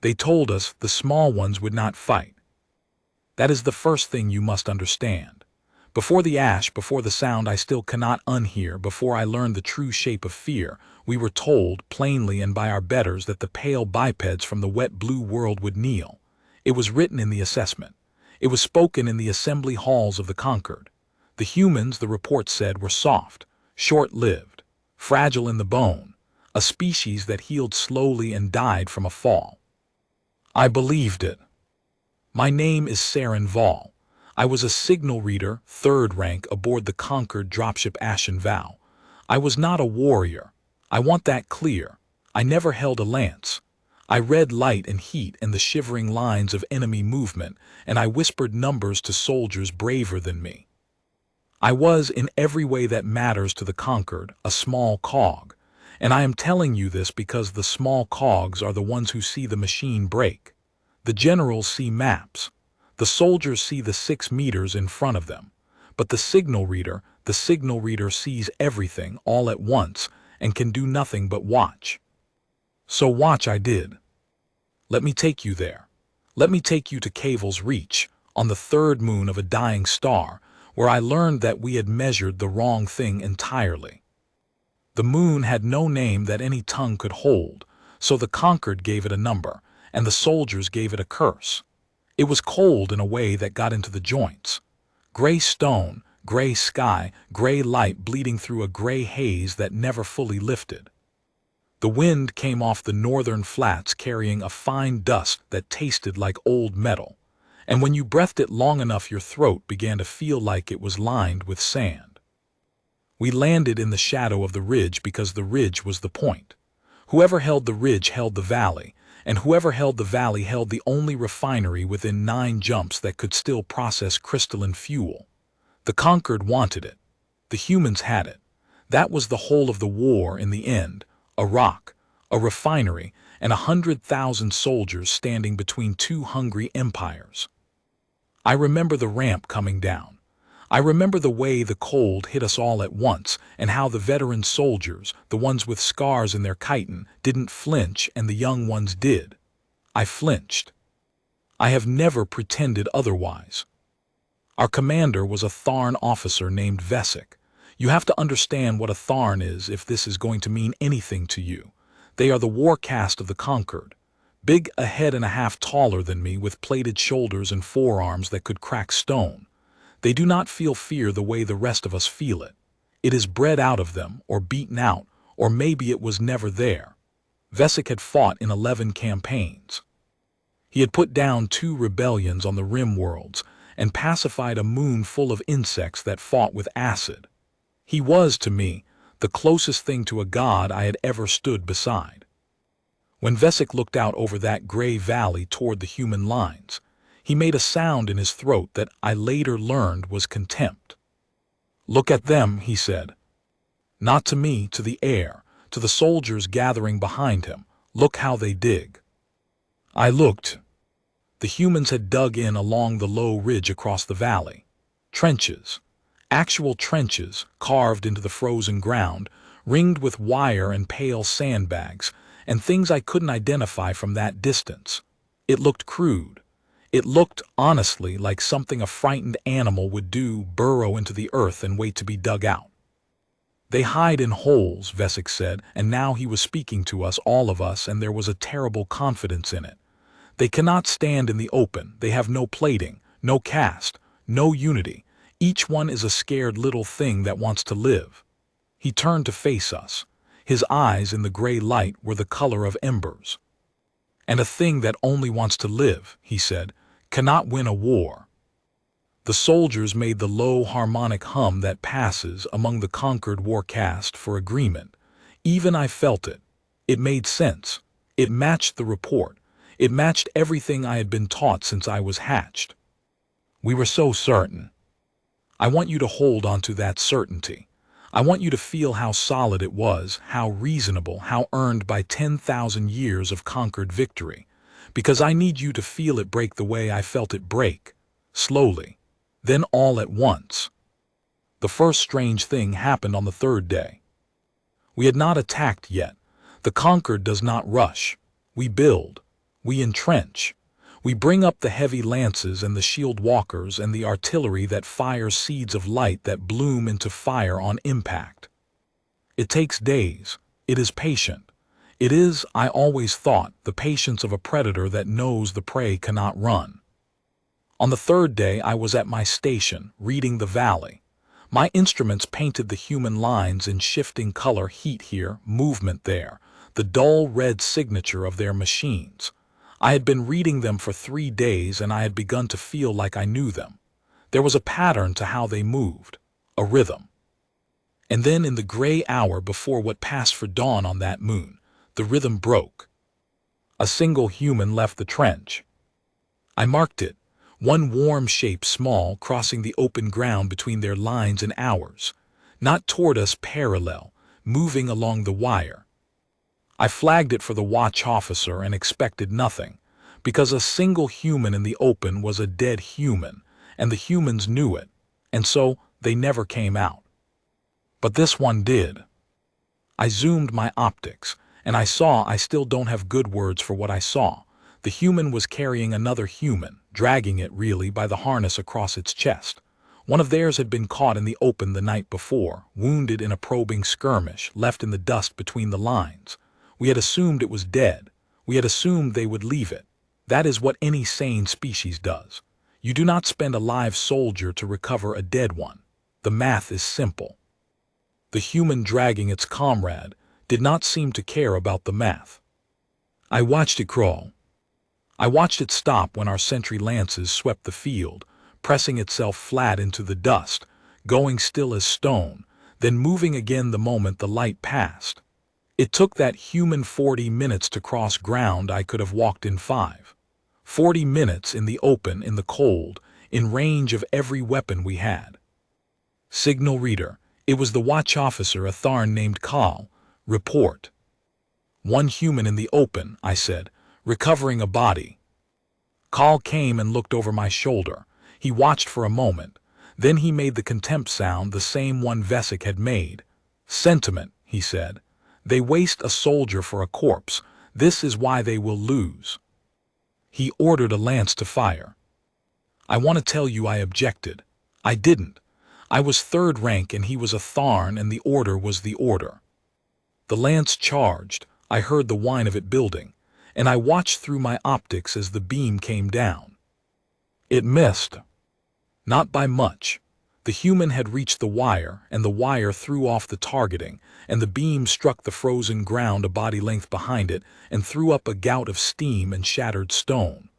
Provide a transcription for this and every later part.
They told us the small ones would not fight. That is the first thing you must understand. Before the ash, before the sound I still cannot unhear, before I learned the true shape of fear, we were told, plainly and by our betters, that the pale bipeds from the wet blue world would kneel. It was written in the assessment. It was spoken in the assembly halls of the conquered. The humans, the report said, were soft, short-lived, fragile in the bone, a species that healed slowly and died from a fall. I believed it. My name is Saren Val. I was a signal reader, third rank, aboard the conquered dropship Ashen Vow. I was not a warrior. I want that clear. I never held a lance. I read light and heat and the shivering lines of enemy movement, and I whispered numbers to soldiers braver than me. I was, in every way that matters to the conquered, a small cog. And I am telling you this because the small cogs are the ones who see the machine break. The generals see maps. The soldiers see the 6 meters in front of them. But the signal reader sees everything all at once and can do nothing but watch. So watch I did. Let me take you there. Let me take you to Cavel's Reach, on the 3rd moon of a dying star, where I learned that we had measured the wrong thing entirely. The moon had no name that any tongue could hold, so the conquered gave it a number, and the soldiers gave it a curse. It was cold in a way that got into the joints. Gray stone, gray sky, gray light bleeding through a gray haze that never fully lifted. The wind came off the northern flats carrying a fine dust that tasted like old metal, and when you breathed it long enough your throat began to feel like it was lined with sand. We landed in the shadow of the ridge because the ridge was the point. Whoever held the ridge held the valley, and whoever held the valley held the only refinery within 9 jumps that could still process crystalline fuel. The conquered wanted it. The humans had it. That was the whole of the war in the end, a rock, a refinery, and 100,000 soldiers standing between 2 hungry empires. I remember the ramp coming down. I remember the way the cold hit us all at once, and how the veteran soldiers, the ones with scars in their chitin, didn't flinch and the young ones did. I flinched. I have never pretended otherwise. Our commander was a Tharn officer named Vesic. You have to understand what a Tharn is if this is going to mean anything to you. They are the war caste of the conquered. Big, a head and a half taller than me, with plated shoulders and forearms that could crack stone. They do not feel fear the way the rest of us feel it. It is bred out of them, or beaten out, or maybe it was never there. Vesic had fought in 11 campaigns. He had put down 2 rebellions on the rim worlds, and pacified a moon full of insects that fought with acid. He was, to me, the closest thing to a god I had ever stood beside. When Vesic looked out over that gray valley toward the human lines, he made a sound in his throat that I later learned was contempt. "Look at them," he said. Not to me, to the air, to the soldiers gathering behind him. "Look how they dig." I looked. The humans had dug in along the low ridge across the valley. Trenches. Actual trenches, carved into the frozen ground, ringed with wire and pale sandbags, and things I couldn't identify from that distance. It looked crude. It looked, honestly, like something a frightened animal would do, burrow into the earth and wait to be dug out. "They hide in holes," Vesic said, and now he was speaking to us, all of us, and there was a terrible confidence in it. "They cannot stand in the open. They have no plating, no caste, no unity. Each one is a scared little thing that wants to live." He turned to face us. His eyes in the gray light were the color of embers. "And a thing that only wants to live," he said, "cannot win a war." The soldiers made the low harmonic hum that passes among the conquered war caste for agreement. Even I felt it. It made sense. It matched the report. It matched everything I had been taught since I was hatched. We were so certain. I want you to hold on to that certainty. I want you to feel how solid it was, how reasonable, how earned by 10,000 years of conquered victory. Because I need you to feel it break the way I felt it break. Slowly. Then all at once. The first strange thing happened on the 3rd day. We had not attacked yet. The conquered does not rush. We build. We entrench. We bring up the heavy lances and the shield walkers and the artillery that fires seeds of light that bloom into fire on impact. It takes days. It is patient. It is, I always thought, the patience of a predator that knows the prey cannot run. On the third day I was at my station, reading the valley. My instruments painted the human lines in shifting color, heat here, movement there, the dull red signature of their machines. I had been reading them for 3 days and I had begun to feel like I knew them. There was a pattern to how they moved, a rhythm. And then in the gray hour before what passed for dawn on that moon, the rhythm broke. A single human left the trench. I marked it, one warm shape small crossing the open ground between their lines and ours, not toward us parallel, moving along the wire. I flagged it for the watch officer and expected nothing, because a single human in the open was a dead human, and the humans knew it, and so they never came out. But this one did. I zoomed my optics, and I saw I still don't have good words for what I saw. The human was carrying another human, dragging it really by the harness across its chest. One of theirs had been caught in the open the night before, wounded in a probing skirmish, left in the dust between the lines. We had assumed it was dead. We had assumed they would leave it. That is what any sane species does. You do not spend a live soldier to recover a dead one. The math is simple. The human dragging its comrade did not seem to care about the math. I watched it crawl. I watched it stop when our sentry lances swept the field, pressing itself flat into the dust, going still as stone, then moving again the moment the light passed. It took that human 40 minutes to cross ground I could have walked in 5. 40 minutes in the open, in the cold, in range of every weapon we had. Signal reader. It was the watch officer, a Tharn named Kal. Report. One human in the open, I said, recovering a body. Kal came and looked over my shoulder. He watched for a moment. Then he made the contempt sound, the same one Vesic had made. Sentiment, he said. They waste a soldier for a corpse. This is why they will lose. He ordered a lance to fire. I want to tell you I objected. I didn't. I was third rank and he was a Tharn, and the order was the order. The lance charged. I heard the whine of it building, and I watched through my optics as the beam came down. It missed. Not by much. The human had reached the wire, and the wire threw off the targeting, and the beam struck the frozen ground a body length behind it and threw up a gout of steam and shattered stone.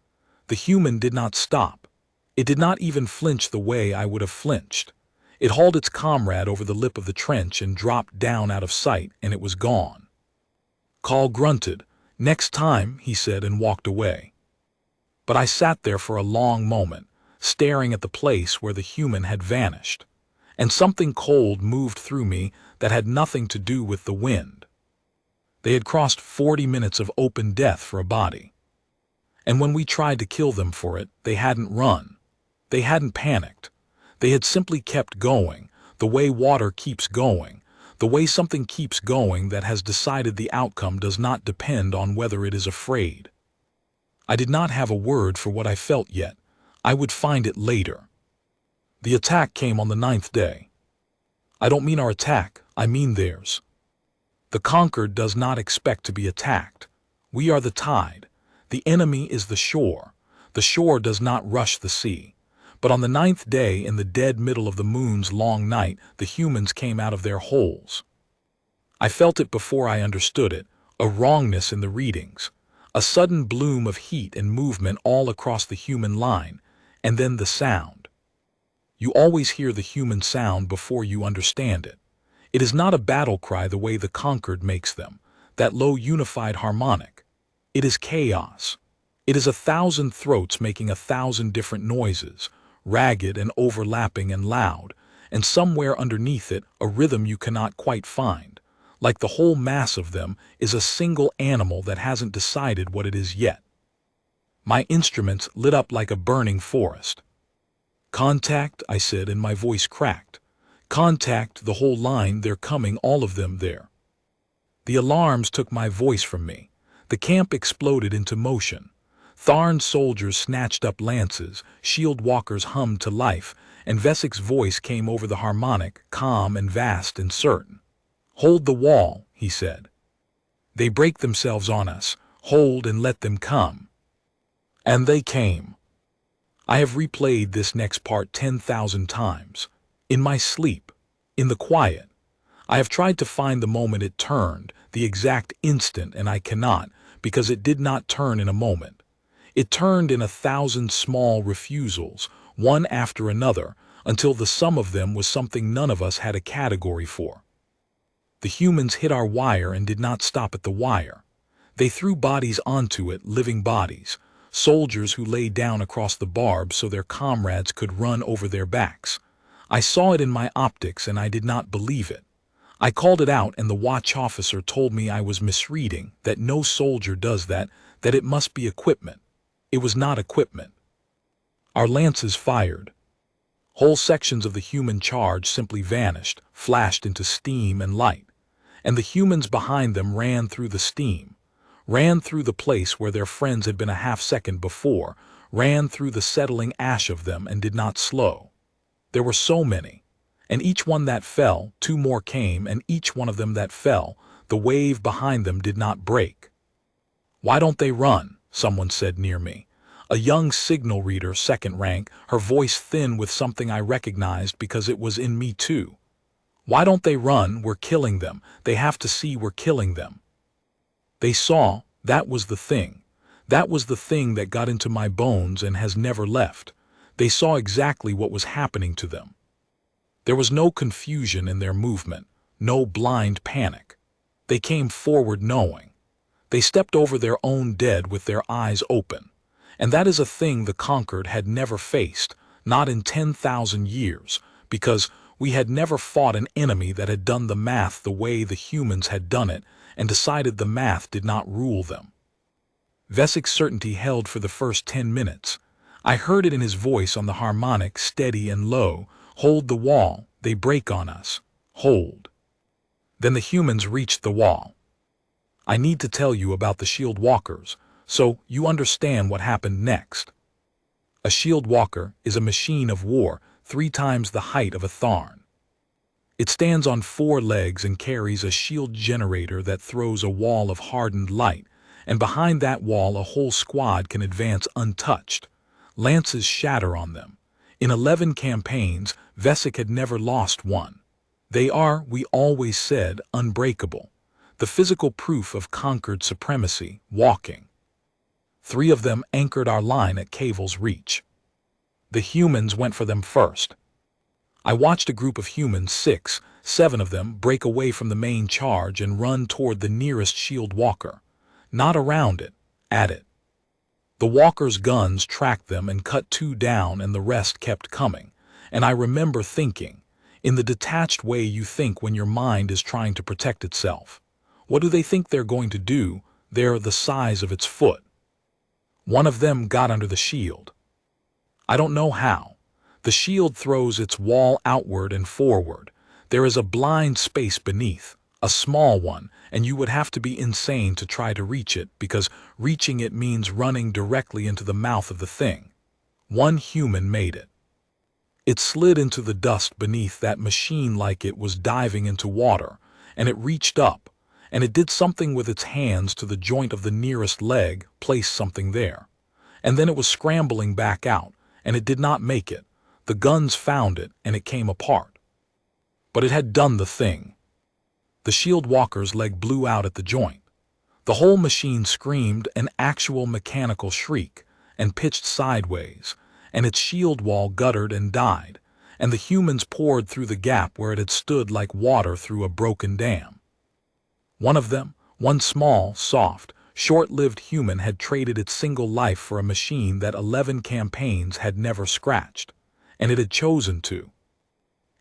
The human did not stop. It did not even flinch the way I would have flinched. It hauled its comrade over the lip of the trench and dropped down out of sight, and it was gone. Kal grunted. Next time, he said, and walked away. But I sat there for a long moment, staring at the place where the human had vanished, and something cold moved through me that had nothing to do with the wind. They had crossed 40 minutes of open death for a body. And when we tried to kill them for it, they hadn't run. They hadn't panicked. They had simply kept going, the way water keeps going, the way something keeps going that has decided the outcome does not depend on whether it is afraid. I did not have a word for what I felt yet. I would find it later. The attack came on the 9th day. I don't mean our attack, I mean theirs. The conquered does not expect to be attacked. We are the tide. The enemy is the shore. The shore does not rush the sea. But on the 9th day, in the dead middle of the moon's long night, the humans came out of their holes. I felt it before I understood it, a wrongness in the readings, a sudden bloom of heat and movement all across the human line, and then the sound. You always hear the human sound before you understand it. It is not a battle cry the way the conquered makes them, that low unified harmonic. It is chaos. It is 1,000 throats making 1,000 different noises, ragged and overlapping and loud, and somewhere underneath it a rhythm you cannot quite find, like the whole mass of them is a single animal that hasn't decided what it is yet. My instruments lit up like a burning forest. Contact, I said, and my voice cracked. Contact the whole line, they're coming, all of them there. The alarms took my voice from me. The camp exploded into motion. Tharn's soldiers snatched up lances, shield walkers hummed to life, and Vesik's voice came over the harmonic, calm and vast and certain. "Hold the wall," he said. "They break themselves on us. Hold and let them come." And they came. I have replayed this next part 10,000 times. In my sleep, in the quiet. I have tried to find the moment it turned, the exact instant, and I cannot, because it did not turn in a moment. It turned in 1,000 small refusals, one after another, until the sum of them was something none of us had a category for. The humans hit our wire and did not stop at the wire. They threw bodies onto it, living bodies, soldiers who lay down across the barbs so their comrades could run over their backs. I saw it in my optics and I did not believe it. I called it out and the watch officer told me I was misreading, that no soldier does that it must be equipment. It was not equipment. Our lances fired. Whole sections of the human charge simply vanished, flashed into steam and light. And the humans behind them ran through the steam, ran through the place where their friends had been a half-second before, ran through the settling ash of them and did not slow. There were so many. And each one that fell, 2 more came, and each one of them that fell, the wave behind them did not break. "Why don't they run?" someone said near me. A young signal reader, 2nd rank, her voice thin with something I recognized because it was in me too. "Why don't they run? We're killing them. They have to see we're killing them." They saw, that was the thing. That was the thing that got into my bones and has never left. They saw exactly what was happening to them. There was no confusion in their movement, no blind panic. They came forward knowing. They stepped over their own dead with their eyes open. And that is a thing the conquered had never faced, not in 10,000 years, because we had never fought an enemy that had done the math the way the humans had done it and decided the math did not rule them. Vesik's certainty held for the first 10 minutes. I heard it in his voice on the harmonic, steady and low. "Hold the wall, they break on us. Hold." Then the humans reached the wall. I need to tell you about the shield walkers, so you understand what happened next. A shield walker is a machine of war 3 times the height of a Tharn. It stands on 4 legs and carries a shield generator that throws a wall of hardened light, and behind that wall a whole squad can advance untouched. Lances shatter on them. In 11 campaigns, Vesik had never lost one. They are, we always said, unbreakable. The physical proof of conquered supremacy, walking. 3 of them anchored our line at Cavel's Reach. The humans went for them first. I watched a group of humans, 6, 7 of them, break away from the main charge and run toward the nearest shield walker. Not around it, at it. The walker's guns tracked them and cut 2 down and the rest kept coming. And I remember thinking, in the detached way you think when your mind is trying to protect itself. What do they think they're going to do? They're the size of its foot. One of them got under the shield. I don't know how. The shield throws its wall outward and forward. There is a blind space beneath, a small one, and you would have to be insane to try to reach it, because reaching it means running directly into the mouth of the thing. One human made it. It slid into the dust beneath that machine like it was diving into water, and it reached up, and it did something with its hands to the joint of the nearest leg, placed something there. And then it was scrambling back out, and it did not make it. The guns found it, and it came apart. But it had done the thing. The shield walker's leg blew out at the joint. The whole machine screamed an actual mechanical shriek, and pitched sideways, and its shield wall guttered and died, and the humans poured through the gap where it had stood like water through a broken dam. One of them, one small, soft, short-lived human had traded its single life for a machine that 11 campaigns had never scratched. And it had chosen to.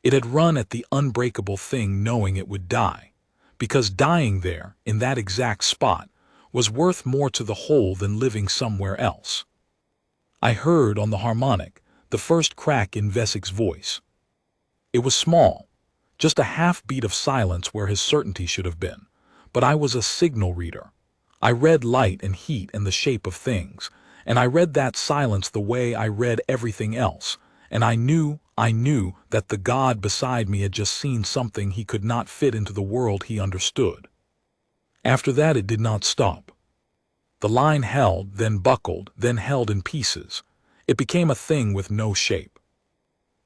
It had run at the unbreakable thing knowing it would die, because dying there, in that exact spot, was worth more to the whole than living somewhere else. I heard on the harmonic the first crack in Vesik's voice. It was small, just a half beat of silence where his certainty should have been, but I was a signal reader. I read light and heat and the shape of things, and I read that silence the way I read everything else, and I knew that the God beside me had just seen something he could not fit into the world he understood. After that it did not stop. The line held, then buckled, then held in pieces. It became a thing with no shape.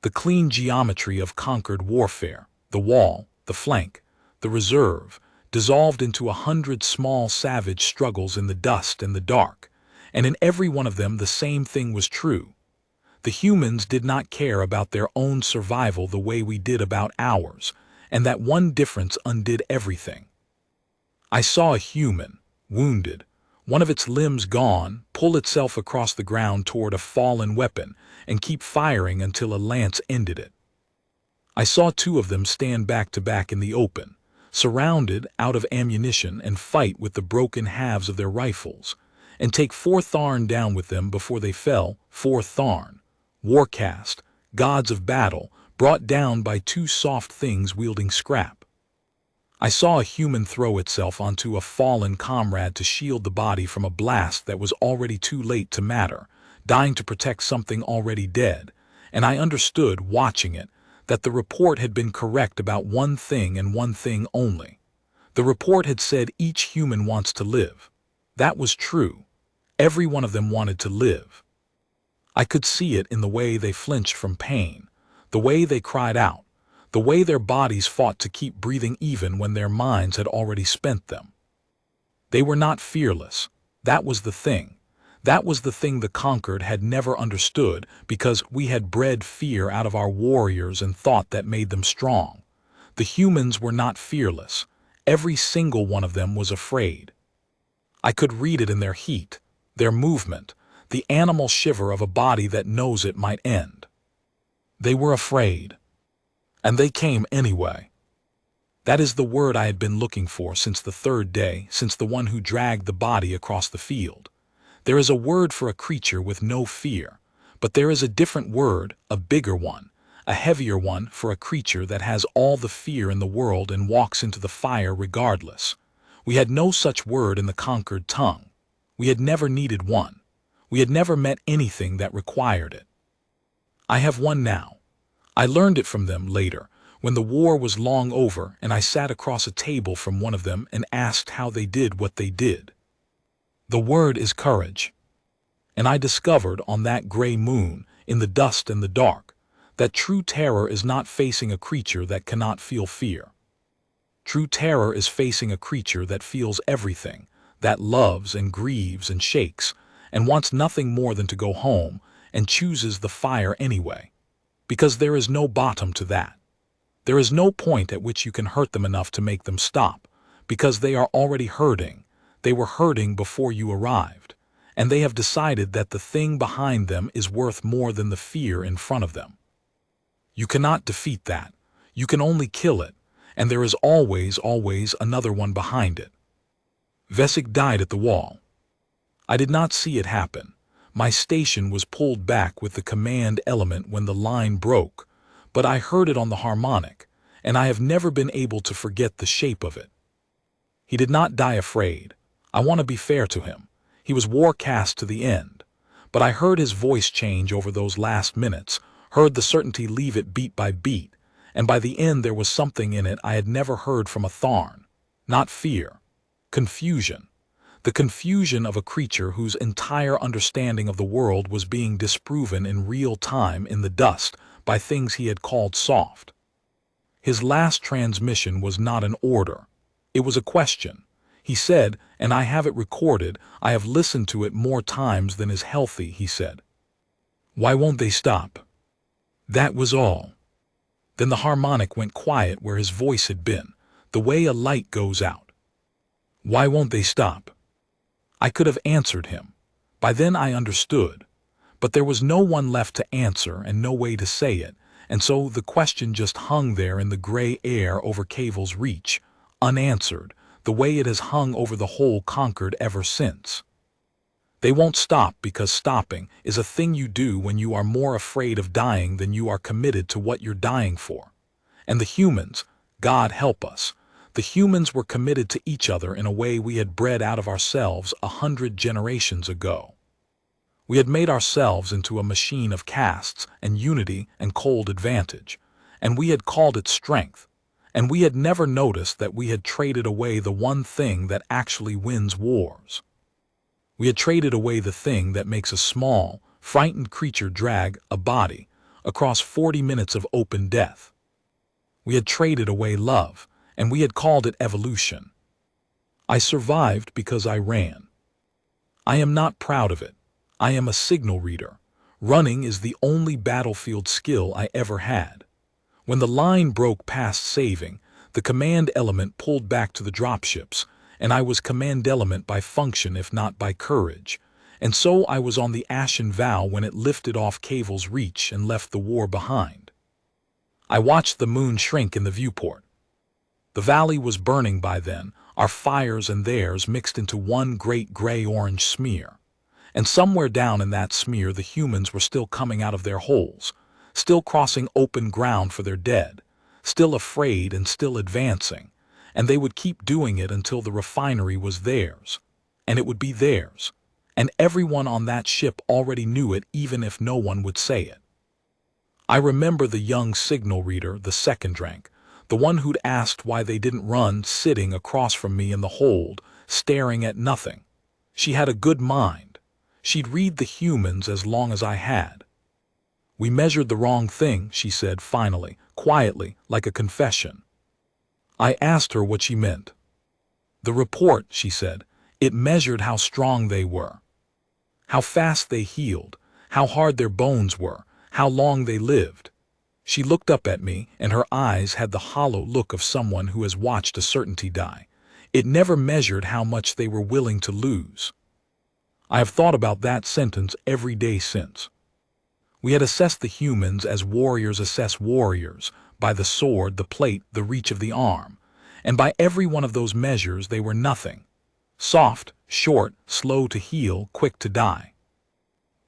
The clean geometry of conquered warfare, the wall, the flank, the reserve, dissolved into 100 small savage struggles in the dust and the dark, and in every one of them the same thing was true. The humans did not care about their own survival the way we did about ours, and that one difference undid everything. I saw a human, wounded, one of its limbs gone, pull itself across the ground toward a fallen weapon and keep firing until a lance ended it. I saw two of them stand back to back in the open, surrounded, out of ammunition, and fight with the broken halves of their rifles, and take 4 Tharn down with them before they fell. 4 Tharn, Warcast, gods of battle, brought down by 2 soft things wielding scrap. I saw a human throw itself onto a fallen comrade to shield the body from a blast that was already too late to matter, dying to protect something already dead, and I understood, watching it, that the report had been correct about one thing and one thing only. The report had said each human wants to live. That was true. Every one of them wanted to live. I could see it in the way they flinched from pain, the way they cried out, the way their bodies fought to keep breathing even when their minds had already spent them. They were not fearless. That was the thing. That was the thing the conquered had never understood, because we had bred fear out of our warriors and thought that made them strong. The humans were not fearless. Every single one of them was afraid. I could read it in their heat, their movement, the animal shiver of a body that knows it might end. They were afraid. And they came anyway. That is the word I had been looking for since the 3rd day, since the one who dragged the body across the field. There is a word for a creature with no fear, but there is a different word, a bigger one, a heavier one for a creature that has all the fear in the world and walks into the fire regardless. We had no such word in the conquered tongue. We had never needed one. We had never met anything that required it. I have one now. I learned it from them later, when the war was long over and I sat across a table from one of them and asked how they did what they did. The word is courage. And I discovered on that gray moon, in the dust and the dark, that true terror is not facing a creature that cannot feel fear. True terror is facing a creature that feels everything, that loves and grieves and shakes, and wants nothing more than to go home, and chooses the fire anyway. Because there is no bottom to that. There is no point at which you can hurt them enough to make them stop, because they are already hurting. They were hurting before you arrived, and they have decided that the thing behind them is worth more than the fear in front of them. You cannot defeat that. You can only kill it, and there is always another one behind it. Vesik died at the wall. I did not see it happen. My station was pulled back with the command element when the line broke, but I heard it on the harmonic, and I have never been able to forget the shape of it. He did not die afraid. I want to be fair to him. He was warcast to the end. But I heard his voice change over those last minutes, heard the certainty leave it beat by beat, and by the end there was something in it I had never heard from a Tharn. Not fear. Confusion. The confusion of a creature whose entire understanding of the world was being disproven in real time in the dust by things he had called soft. His last transmission was not an order. It was a question. He said, and I have it recorded, I have listened to it more times than is healthy, he said. Why won't they stop? That was all. Then the harmonic went quiet where his voice had been, the way a light goes out. Why won't they stop? I could have answered him. By then I understood. But there was no one left to answer and no way to say it, and so the question just hung there in the gray air over Cavel's reach, unanswered, the way it has hung over the whole conquered ever since. They won't stop because stopping is a thing you do when you are more afraid of dying than you are committed to what you're dying for. And the humans, God help us, The humans were committed to each other in a way we had bred out of ourselves 100 generations ago. We had made ourselves into a machine of castes and unity and cold advantage, and we had called it strength, and we had never noticed that we had traded away the one thing that actually wins wars. We had traded away the thing that makes a small, frightened creature drag a body across 40 minutes of open death. We had traded away love, and we had called it evolution. I survived because I ran. I am not proud of it. I am a signal reader. Running is the only battlefield skill I ever had. When the line broke past saving, the command element pulled back to the dropships, and I was command element by function if not by courage. And so I was on the Ashen Vow when it lifted off Cavel's reach and left the war behind. I watched the moon shrink in the viewport. The valley was burning by then, our fires and theirs mixed into one great gray-orange smear. And somewhere down in that smear the humans were still coming out of their holes, still crossing open ground for their dead, still afraid and still advancing, and they would keep doing it until the refinery was theirs, and it would be theirs, and everyone on that ship already knew it even if no one would say it. I remember the young signal reader, the second rank, the one who'd asked why they didn't run, sitting across from me in the hold, staring at nothing. She had a good mind. She'd read the humans as long as I had. We measured the wrong thing, she said finally, quietly, like a confession. I asked her what she meant. The report, she said, it measured how strong they were, how fast they healed, how hard their bones were, how long they lived. She looked up at me, and her eyes had the hollow look of someone who has watched a certainty die. It never measured how much they were willing to lose. I have thought about that sentence every day since. We had assessed the humans as warriors assess warriors, by the sword, the plate, the reach of the arm, and by every one of those measures they were nothing. Soft, short, slow to heal, quick to die.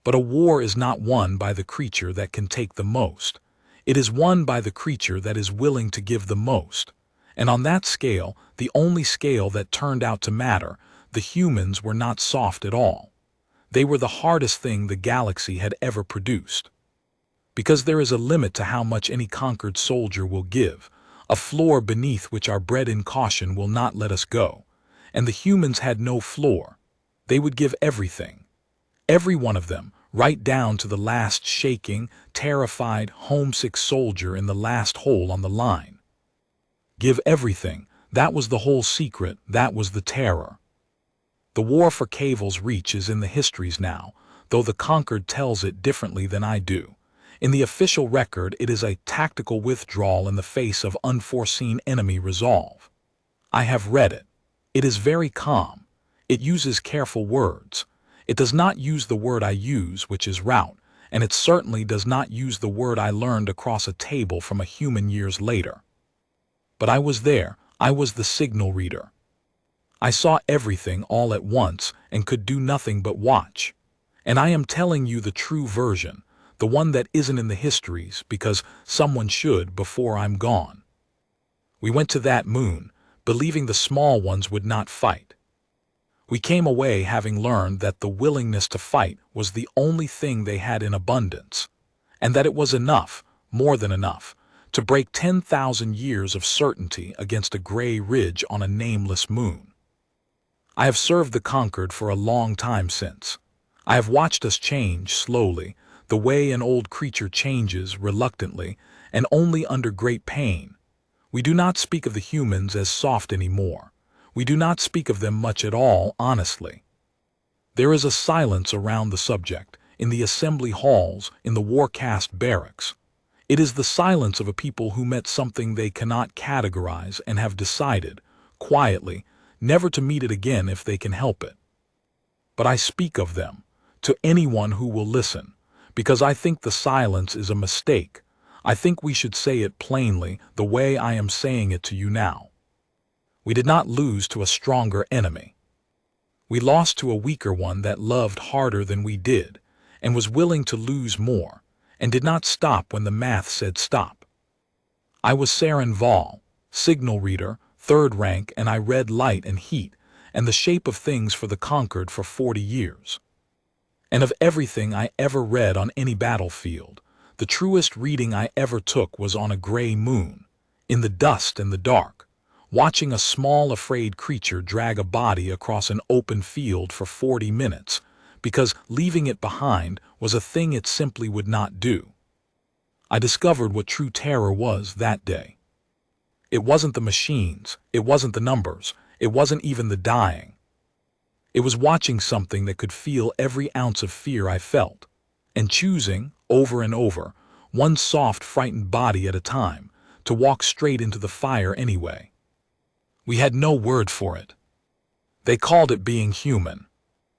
But a war is not won by the creature that can take the most. It is won by the creature that is willing to give the most. And on that scale, the only scale that turned out to matter, the humans were not soft at all. They were the hardest thing the galaxy had ever produced. Because there is a limit to how much any conquered soldier will give, a floor beneath which our bred-in caution will not let us go. And the humans had no floor. They would give everything. Every one of them, right down to the last shaking, terrified, homesick soldier in the last hole on the line. Give everything. That was the whole secret. That was the terror. The war for Cavel's reach is in the histories now, though the conquered tells it differently than I do. In the official record, it is a tactical withdrawal in the face of unforeseen enemy resolve. I have read it. It is very calm. It uses careful words. It does not use the word I use, which is rout, and it certainly does not use the word I learned across a table from a human years later. But I was there. I was the signal reader. I saw everything all at once and could do nothing but watch. And I am telling you the true version, the one that isn't in the histories, because someone should before I'm gone. We went to that moon, believing the small ones would not fight. We came away having learned that the willingness to fight was the only thing they had in abundance, and that it was enough, more than enough, to break 10,000 years of certainty against a gray ridge on a nameless moon. I have served the conquered for a long time since. I have watched us change slowly, the way an old creature changes reluctantly and only under great pain. We do not speak of the humans as soft anymore. We do not speak of them much at all, honestly. There is a silence around the subject, in the assembly halls, in the war-cast barracks. It is the silence of a people who met something they cannot categorize and have decided, quietly, never to meet it again if they can help it. But I speak of them, to anyone who will listen, because I think the silence is a mistake. I think we should say it plainly, the way I am saying it to you now. We did not lose to a stronger enemy. We lost to a weaker one that loved harder than we did, and was willing to lose more, and did not stop when the math said stop. I was Saren Val, signal reader, third rank, and I read light and heat, and the shape of things for the conquered for 40 years. And of everything I ever read on any battlefield, the truest reading I ever took was on a gray moon, in the dust and the dark, watching a small afraid creature drag a body across an open field for 40 minutes, because leaving it behind was a thing it simply would not do. I discovered what true terror was that day. It wasn't the machines, it wasn't the numbers, it wasn't even the dying. It was watching something that could feel every ounce of fear I felt, and choosing, over and over, one soft, frightened body at a time, to walk straight into the fire anyway. We had no word for it. They called it being human.